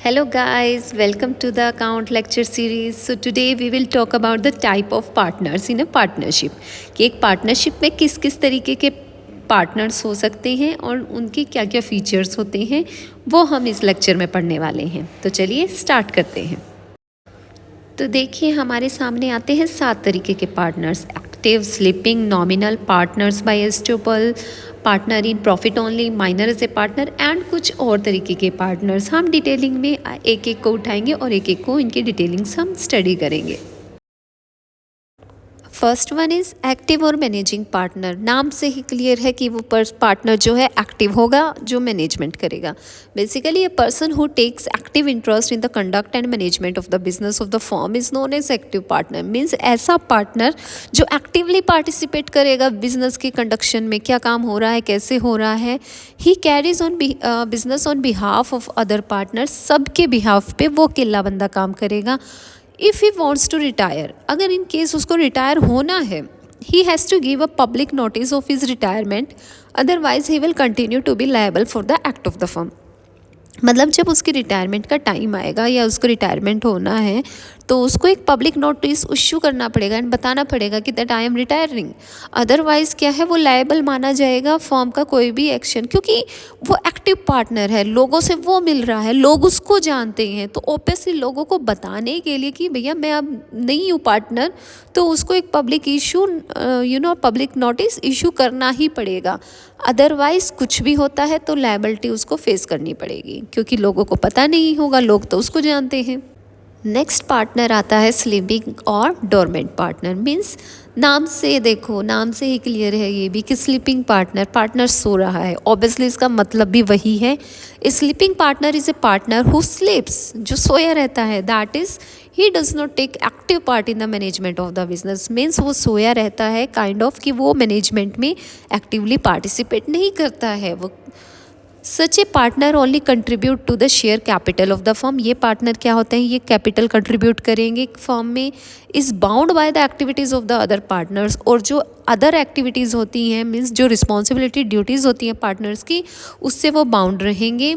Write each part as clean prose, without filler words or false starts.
Hello guys, welcome to the account lecture series. So today we will talk about the type of partners in a partnership. कि एक partnership में किस किस तरीके के partners हो सकते हैं और उनके क्या क्या फीचर्स होते हैं वो हम इस लेक्चर में पढ़ने वाले हैं. तो चलिए स्टार्ट करते हैं. तो देखिए हमारे सामने आते हैं 7 तरीके के partners. Active, sleeping, nominal, partners by estoppel, partner in profit only, minor as a partner and कुछ और तरीके के पार्टनर्स. हम डिटेलिंग में एक एक को उठाएंगे और एक एक को इनकी डिटेलिंग्स हम स्टडी करेंगे. फर्स्ट वन इज़ एक्टिव और मैनेजिंग पार्टनर. नाम से ही क्लियर है कि वो पार्टनर जो है एक्टिव होगा, जो मैनेजमेंट करेगा. Basically a person who takes active interest in the conduct and management of the business of the firm is known as active partner. Means ऐसा पार्टनर जो एक्टिवली पार्टिसिपेट करेगा बिजनेस के conduction में, क्या काम हो रहा है, कैसे हो रहा है. He carries on business on behalf of other partners. सबके बिहाफ पे वो अकेला बंदा काम करेगा. If he wants to retire, अगर इन केस उसको रिटायर होना है, he has to give a public notice of his retirement, otherwise he will continue to be liable for the act of the firm. मतलब जब उसकी retirement का time आएगा या उसको रिटायरमेंट होना है तो उसको एक पब्लिक नोटिस इशू करना पड़ेगा एंड बताना पड़ेगा कि that I am retiring. Otherwise क्या है, वो लायबल माना जाएगा फर्म का कोई भी एक्शन, क्योंकि वो एक्टिव पार्टनर है, लोगों से वो मिल रहा है, लोग उसको जानते हैं. तो ऑब्वियसली लोगों को बताने के लिए कि भैया मैं अब नहीं हूँ पार्टनर, तो उसको एक public issue public notice issue करना ही पड़ेगा. अदरवाइज़ कुछ भी होता है तो लायबिलिटी उसको फेस करनी पड़ेगी, क्योंकि लोगों को पता नहीं होगा, लोग तो उसको जानते हैं. नेक्स्ट पार्टनर आता है स्लीपिंग और डोरमेंट पार्टनर. मीन्स नाम से देखो, नाम से ही क्लियर है ये भी कि स्लीपिंग पार्टनर सो रहा है. ऑब्वियसली इसका मतलब भी वही है. Sleeping partner is a partner who sleeps, जो सोया रहता है. That is he does not take active part in the management of the business. Means वो सोया रहता है काइंड ऑफ कि वो मैनेजमेंट में एक्टिवली पार्टिसिपेट नहीं करता है. वो such a partner only contribute to the share capital of the firm. ये पार्टनर क्या होते हैं, ये कैपिटल कंट्रीब्यूट करेंगे फर्म में. Is bound by the activities of the other partners. और जो अदर एक्टिविटीज़ होती हैं, मीन्स जो रिस्पॉन्सिबिलिटी ड्यूटीज़ होती हैं पार्टनर्स की, उससे वो बाउंड रहेंगे.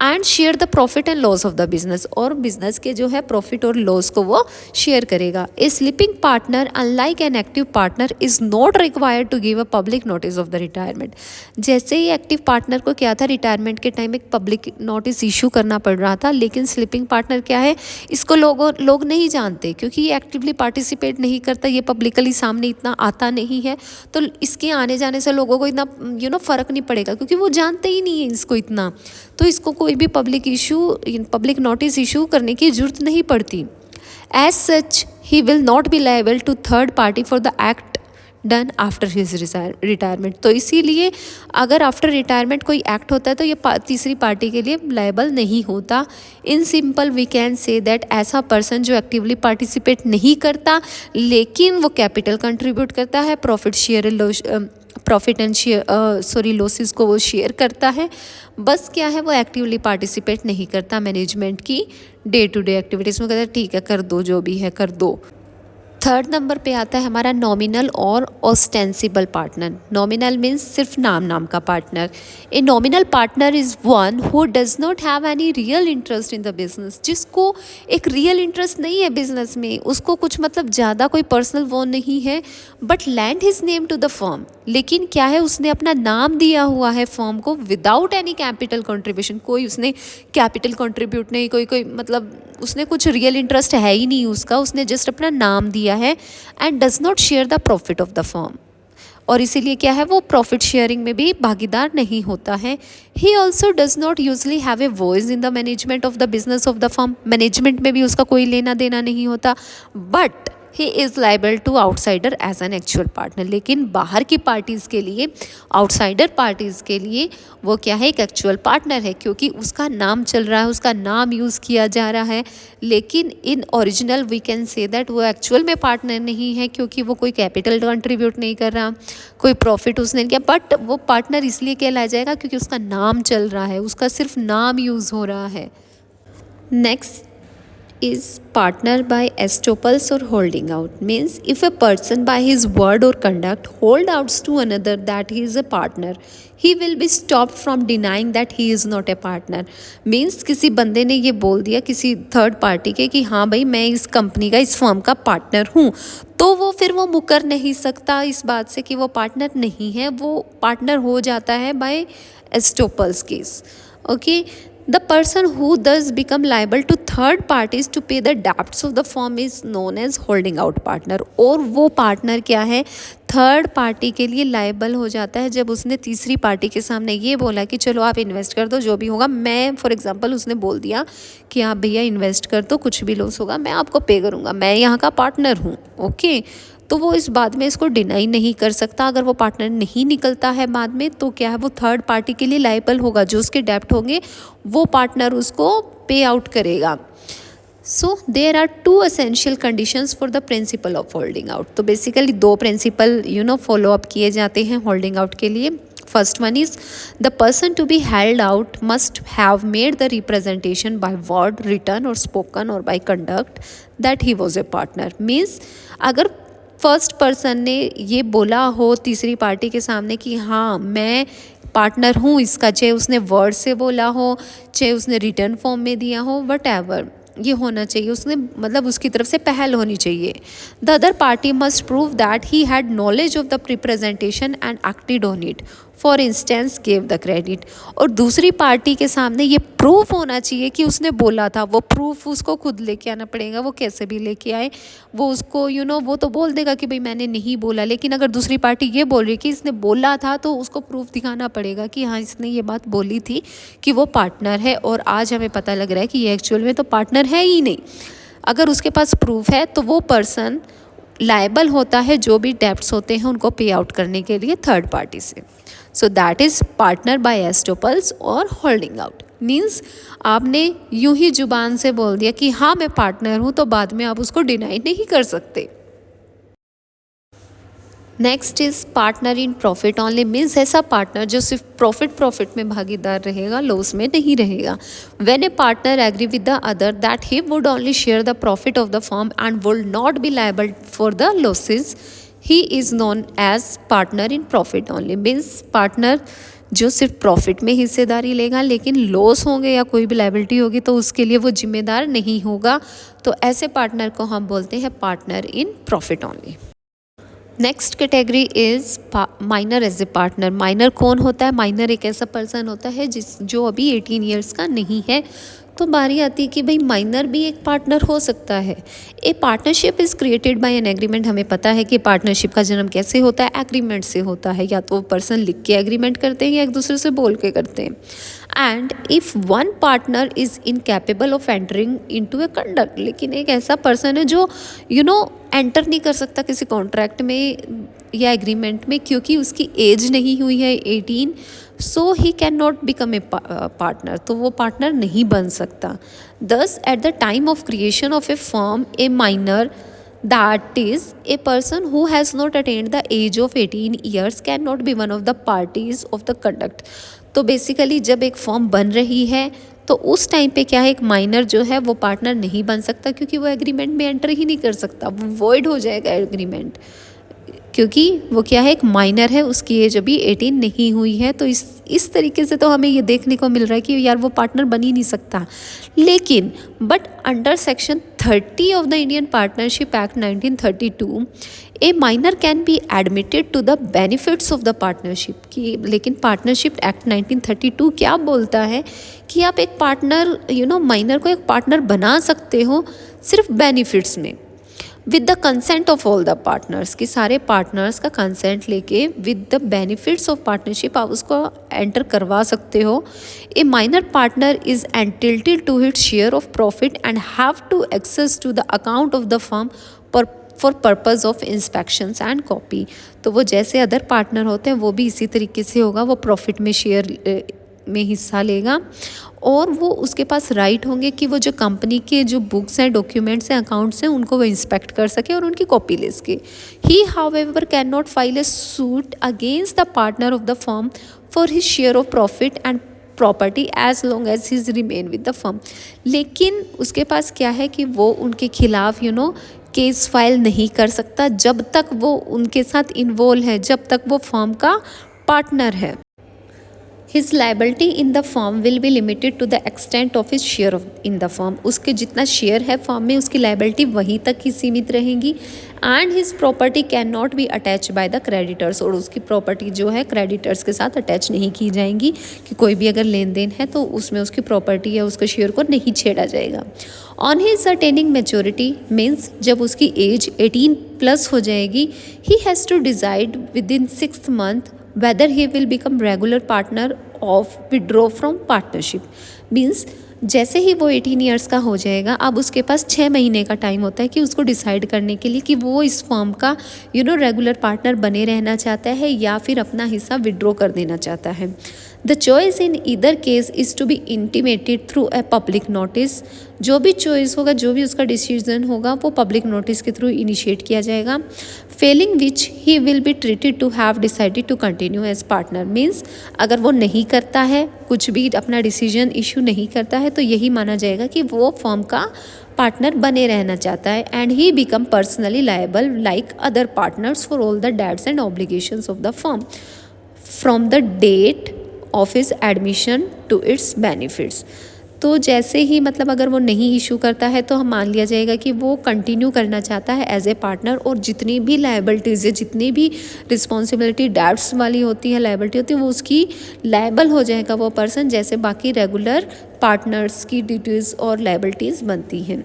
And share the profit and loss of the business. और बिजनेस के जो है प्रॉफिट और लॉस को वो शेयर करेगा. A sleeping partner unlike an active partner is not required to give a public notice of the retirement. जैसे ही एक्टिव पार्टनर को क्या था, रिटायरमेंट के टाइम एक पब्लिक नोटिस इशू करना पड़ रहा था. लेकिन स्लीपिंग पार्टनर क्या है, इसको लोग नहीं जानते, क्योंकि ये एक्टिवली पार्टिसिपेट नहीं करता, ये पब्लिकली सामने इतना आता नहीं है. तो इसके आने जाने से लोगों को इतना फ़र्क नहीं पड़ेगा, क्योंकि वो जानते ही नहीं है इसको इतना. तो इसको कोई भी पब्लिक नोटिस इशू करने की ज़रूरत नहीं पड़ती. As such he will not be liable to third party for the act done after his retirement. तो इसीलिए अगर आफ्टर रिटायरमेंट कोई एक्ट होता है तो ये तीसरी पार्टी के लिए लायबल नहीं होता. In simple we can say that ऐसा पर्सन जो एक्टिवली पार्टिसिपेट नहीं करता लेकिन वो कैपिटल कंट्रीब्यूट करता है, प्रॉफिट एंड लॉसेस को वो शेयर करता है. बस क्या है, वो एक्टिवली पार्टिसिपेट नहीं करता मैनेजमेंट की डे टू डे एक्टिविटीज़ में. कहता है ठीक है, कर दो, जो भी है कर दो. थर्ड नंबर पे आता है हमारा नॉमिनल और ऑस्टेंसिबल पार्टनर. नॉमिनल मीन्स सिर्फ नाम का partner. A nominal partner is one who does not have any real interest in the business. जिसको एक रियल इंटरेस्ट नहीं है बिजनेस में, उसको कुछ मतलब ज़्यादा कोई पर्सनल वो नहीं है, but lend his name to the firm. लेकिन क्या है, उसने अपना नाम दिया हुआ है फर्म को विदाउट एनी कैपिटल कंट्रीब्यूशन. कोई उसने कैपिटल कंट्रीब्यूट नहीं, कोई मतलब उसने कुछ रियल इंटरेस्ट है ही नहीं उसका, उसने जस्ट अपना नाम दिया है. And does not share the profit of the firm. और इसीलिए क्या है, वो प्रॉफिट शेयरिंग में भी भागीदार नहीं होता है. He also does not usually have a voice in the management of the business of the firm. Management में भी उसका कोई लेना देना नहीं होता. But he is liable to outsider as an actual partner. लेकिन बाहर की पार्टीज़ के लिए, आउटसाइडर पार्टीज़ के लिए वो क्या है, एक एक्चुअल पार्टनर है, क्योंकि उसका नाम चल रहा है, उसका नाम यूज़ किया जा रहा है. लेकिन in original we can say that वो एक्चुअल में पार्टनर नहीं है, क्योंकि वो कोई कैपिटल कंट्रीब्यूट नहीं कर रहा, कोई प्रॉफिट उसने किया. बट वो पार्टनर इसलिए कहलाया जाएगा क्योंकि उसका नाम चल रहा है, उसका सिर्फ नाम यूज़ हो रहा है. Next is partner by estoppels or holding out. Means if a person by his word or conduct hold outs to another that he is a partner, he will be stopped from denying that he is not a partner. Means किसी बंदे ने ये बोल दिया किसी third party के कि हाँ भाई मैं इस कंपनी का इस फर्म का पार्टनर हूँ, तो वो फिर वो मुकर नहीं सकता इस बात से कि वो पार्टनर नहीं है, वो पार्टनर हो जाता है by estoppels case. Okay. The person who thus become liable to third parties to pay the debts of the firm is known as holding out partner. और वो पार्टनर क्या है, थर्ड पार्टी के लिए लाइबल हो जाता है जब उसने तीसरी पार्टी के सामने ये बोला कि चलो आप इन्वेस्ट कर दो जो भी होगा, मैं फॉर एग्जांपल उसने बोल दिया कि आप भैया इन्वेस्ट कर दो कुछ भी लॉस होगा मैं आपको पे करूँगा, मैं यहाँ का पार्टनर हूँ. ओके. तो वो इस बात में इसको डिनाई नहीं कर सकता. अगर वो पार्टनर नहीं निकलता है बाद में तो क्या है, वो थर्ड पार्टी के लिए लाइबल होगा. जो उसके डेब्ट होंगे वो पार्टनर उसको पे आउट करेगा. So there are two essential conditions for the principle of holding out. तो बेसिकली दो प्रिंसिपल फॉलो अप किए जाते हैं होल्डिंग आउट के लिए. First one is the person to be held out must have made the representation by word, written or spoken or by conduct that he was a partner. Means अगर first person ने ये बोला हो तीसरी party के सामने कि हाँ मैं पार्टनर हूँ इसका, चाहे उसने वर्ड से बोला हो चाहे उसने रिटर्न फॉर्म में दिया हो, वट एवर ये होना चाहिए, उसने मतलब उसकी तरफ से पहल होनी चाहिए. The other party must prove that he had knowledge of the representation and acted on it, for instance gave the credit. और दूसरी पार्टी के सामने ये प्रूफ होना चाहिए कि उसने बोला था. वो प्रूफ उसको खुद लेके आना पड़ेगा, वो कैसे भी लेके आए. वो उसको वो तो बोल देगा कि भाई मैंने नहीं बोला, लेकिन अगर दूसरी पार्टी ये बोल रही है कि इसने बोला था तो उसको प्रूफ दिखाना पड़ेगा कि हाँ इसने ये बात बोली थी कि वो पार्टनर है, और आज हमें पता लग रहा है कि ये एक्चुअल में तो पार्टनर है ही नहीं. अगर उसके पास प्रूफ है तो वो पर्सन लायबल होता है जो भी डेब्ट्स होते हैं उनको पे आउट करने के लिए थर्ड पार्टी से. So that is partner by estoppels और होल्डिंग आउट. मीन्स आपने यूं ही जुबान से बोल दिया कि हाँ मैं पार्टनर हूँ, तो बाद में आप उसको डिनाई नहीं कर सकते. Next is partner in profit only. Means ऐसा पार्टनर जो सिर्फ प्रॉफिट में भागीदार रहेगा, लॉस में नहीं रहेगा. When a partner agree with the other that he would only share the profit of the firm and would not be liable for the losses, he is known as partner in profit only. Means partner जो सिर्फ profit में हिस्सेदारी लेगा लेकिन loss होंगे या कोई भी लायबिलिटी होगी तो उसके लिए वो जिम्मेदार नहीं होगा. तो ऐसे पार्टनर को हम बोलते हैं partner in profit only. Next category is minor as a partner. Minor कौन होता है? माइनर एक ऐसा पर्सन होता है जो अभी 18 ईयर्स का नहीं है. तो बारी आती है कि भाई माइनर भी एक पार्टनर हो सकता है. ए partnership is created by an agreement. हमें पता है कि पार्टनरशिप का जन्म कैसे होता है, एग्रीमेंट से होता है. या तो वो पर्सन लिख के एग्रीमेंट करते हैं या एक दूसरे से बोल के करते हैं. And if one partner is incapable of entering into A conduct. लेकिन एक ऐसा पर्सन है जो एंटर नहीं कर सकता किसी कॉन्ट्रैक्ट में या एग्रीमेंट में क्योंकि उसकी एज नहीं हुई है 18. So he can not become a partner. तो वो पार्टनर नहीं बन सकता. Thus at the time of creation of a firm a minor, that is a person who has not attained the age of 18 years cannot be one of the parties of the conduct. तो basically जब एक form बन रही है तो उस time पे क्या है, एक माइनर जो है वो पार्टनर नहीं बन सकता क्योंकि वो एग्रीमेंट में एंटर ही नहीं कर सकता. वो वॉइड हो जाएगा एग्रीमेंट, क्योंकि वो क्या है, एक माइनर है, उसकी एज अभी 18 नहीं हुई है. तो इस तरीके से तो हमें ये देखने को मिल रहा है कि यार वो पार्टनर बन ही नहीं सकता. लेकिन but under section 30 of the Indian partnership act 1932 a minor can be admitted to the benefits of the partnership. की लेकिन पार्टनरशिप एक्ट 1932 क्या बोलता है कि आप एक पार्टनर माइनर को एक पार्टनर बना सकते हो सिर्फ बेनिफिट्स में, with the consent of all the partners. कि सारे पार्टनर्स का कंसेंट लेके with the benefits of partnership आप उसको एंटर करवा सकते हो. A minor partner is entitled to hit share of profit and have to access to the account of the firm for purpose of inspections and copy. तो वो जैसे other partner होते हैं वो भी इसी तरीके से होगा, वो प्रॉफिट में शेयर में हिस्सा लेगा और वो उसके पास राइट होंगे कि वो जो कंपनी के जो बुक्स हैं, डॉक्यूमेंट्स हैं, अकाउंट्स हैं, उनको वो इंस्पेक्ट कर सके और उनकी कॉपी ले सके. He however can not file a suit against the partner of the firm for his share of profit and property as long as his remain with the firm. लेकिन उसके पास क्या है कि वो उनके खिलाफ केस फाइल नहीं कर सकता जब तक वो उनके साथ इन्वॉल्व है, जब तक वो फर्म का पार्टनर है। His liability in the firm will be limited to the extent of his share in the firm। उसके जितना शेयर है फर्म में उसकी लाइबिलिटी वहीं तक ही सीमित रहेंगी। And his property can not be attach by the creditors, और उसकी प्रॉपर्टी जो है क्रेडिटर्स के साथ अटैच नहीं की जाएंगी कि कोई भी अगर लेन देन है तो उसमें उसकी प्रॉपर्टी या उसके शेयर को नहीं छेड़ा जाएगा। On his attaining maturity means जब उसकी एज 18+ हो जाएगी, he has to decide within 6 month whether he will become regular partner of withdraw from partnership। Means जैसे ही वो 18 ईयर्स का हो जाएगा, अब उसके पास 6 महीने का टाइम होता है कि उसको डिसाइड करने के लिए कि वो इस फर्म का रेगुलर पार्टनर बने रहना चाहता है या फिर अपना हिस्सा विड्रॉ कर देना चाहता है। The choice in either case is to be intimated through a public notice. जो भी चॉइस होगा, जो भी उसका डिसीजन होगा, वो पब्लिक नोटिस के थ्रू इनिशिएट किया जाएगा। Failing which he will be treated to have decided to continue as partner. Means अगर वो नहीं करता है, कुछ भी अपना डिसीजन इशू नहीं करता है, तो यही माना जाएगा कि वो फर्म का पार्टनर बने रहना चाहता है। And he become personally liable like other partners for all the debts and obligations of the firm from the date of his admission to its benefits. तो जैसे ही मतलब अगर वो नहीं इशू करता है तो हम मान लिया जाएगा कि वो कंटिन्यू करना चाहता है एज ए पार्टनर, और जितनी भी लायबिलिटीज़ है, जितनी भी रिस्पॉन्सिबिलिटी डेट्स वाली होती है, लायबिलिटी होती है, वो उसकी लायबल हो जाएगा वो पर्सन, जैसे बाकी रेगुलर पार्टनर्स की ड्यूटीज़ और लायबिलिटीज़ बनती हैं।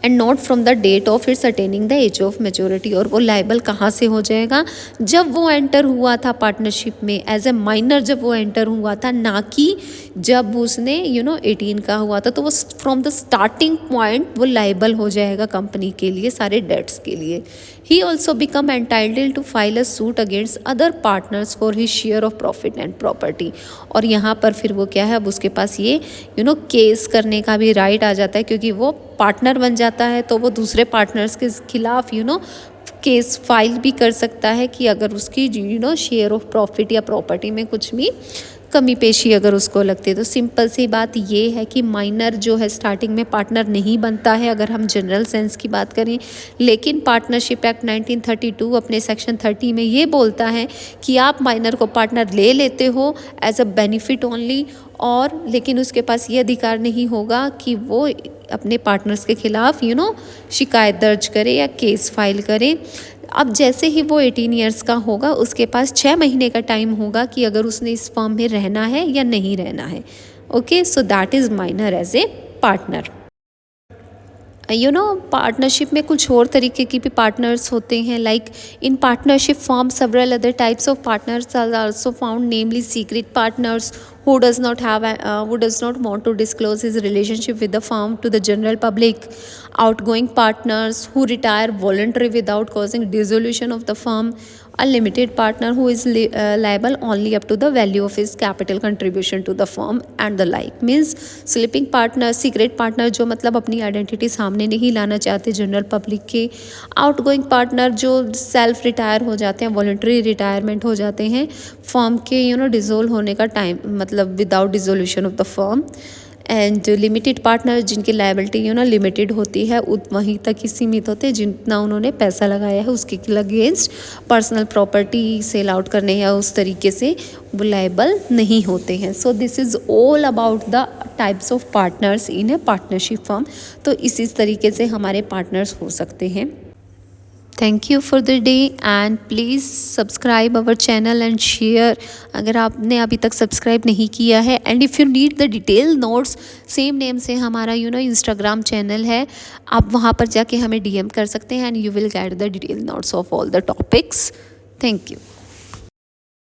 And not from the date of its attaining the age of maturity. और वो लाइबल कहाँ से हो जाएगा? जब वो एंटर हुआ था पार्टनरशिप में एज ए माइनर, जब वो एंटर हुआ था, ना कि जब उसने 18 का हुआ था। तो वो फ्रॉम द स्टार्टिंग पॉइंट वो लाइबल हो जाएगा कंपनी के लिए, सारे डेट्स के लिए। He also become entitled to file a suit against other partners for his share of profit and property. और यहाँ पर फिर वो क्या है, अब उसके पास ये केस करने का भी राइट आ जाता है, क्योंकि वो पार्टनर बन जाता है तो वो दूसरे पार्टनर्स के खिलाफ केस फाइल भी कर सकता है कि अगर उसकी शेयर ऑफ प्रॉफिट या प्रॉपर्टी में कुछ भी कमी पेशी अगर उसको लगती है। तो सिंपल सी बात ये है कि माइनर जो है स्टार्टिंग में पार्टनर नहीं बनता है, अगर हम जनरल सेंस की बात करें। लेकिन पार्टनरशिप एक्ट 1932 अपने सेक्शन 30 में ये बोलता है कि आप माइनर को पार्टनर ले लेते हो एज अ बेनिफिट ओनली, और लेकिन उसके पास ये अधिकार नहीं होगा कि वो अपने पार्टनर्स के खिलाफ शिकायत दर्ज करे या केस फाइल करे। अब जैसे ही वो 18 ईयर्स का होगा, उसके पास 6 महीने का टाइम होगा कि अगर उसने इस फर्म में रहना है या नहीं रहना है। Okay, so that is minor as a partner. Partnership में कुछ और तरीके की भी पार्टनर्स होते हैं। Like in partnership form several other types of partners are also found, namely secret partners who does not want to disclose his relationship with the firm to the general public, outgoing partners who retire voluntarily without causing dissolution of the firm, a limited partner who is liable only up to the value of his capital contribution to the firm and the like। means sleeping partner, secret partner जो मतलब अपनी identity सामने नहीं लाना चाहते general public के, outgoing partner जो self retire हो जाते हैं, वॉलंटरी रिटायरमेंट हो जाते हैं फर्म के डिसोल्व होने का टाइम, मतलब without dissolution of the firm, and limited partner जिनकी लायबिलिटी लिमिटेड होती है, वहीं तक ही सीमित होते हैं जितना उन्होंने पैसा लगाया है उसके against personal property sell out करने या उस तरीके से वो लायबल नहीं होते हैं। So this is all about the types of partners in A partnership firm. तो इसी तरीके से हमारे पार्टनर्स हो सकते हैं। Thank you for the day and please subscribe our channel and share अगर आपने अभी तक सब्सक्राइब नहीं किया है। And if you need the detail notes, same name से हमारा इंस्टाग्राम चैनल है, आप वहाँ पर जाके हमें DM कर सकते हैं and you will get the detail notes of all the topics. Thank you.